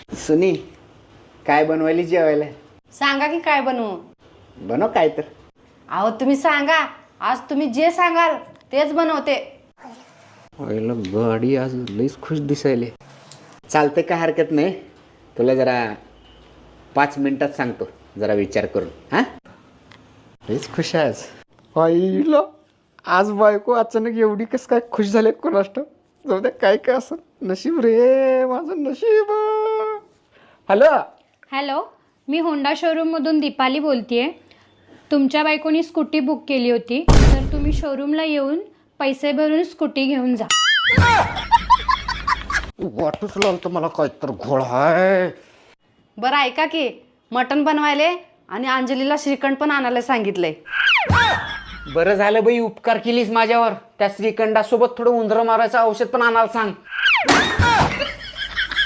सुनी, काय बनवायली जेवायला? सांगा की काय बनवू? बनव काय तर. अहो तुम्ही सांगा, आज तुम्ही जे सांगाल तेच बनवते. पहिला गाडी आज लईच खुश दिसायले. चालते, काय हरकत नाही. तुला जरा 5 मिनिटात सांगतो, जरा विचार करून. हां, लईच खुश आहे आज. आईला आज बायको अचानक एवढी कस काय खुश झाले कोणाष्ट. जाऊ द्या, काय काय असं नशीब रे, माझं नशीब. हॅलो. हॅलो, मी होंडा शोरूममधून दीपाली बोलतेय. तुमच्या बायकोनी स्कूटी बुक केली होती, तर तुम्ही शोरूमला येऊन पैसे भरून स्कूटी घेऊन जा. वाटूच लागलं मला काय तर घोळ आहे. बरं ऐका की, मटण बनवायले आणि अंजलीला श्रीखंड पण आणायला सांगितलंय. बरं झालं बाई, उपकार केलीस माझ्यावर. त्या श्रीखंडासोबत थोडं उंदरं मारायचं औषध पण आणायला सांग.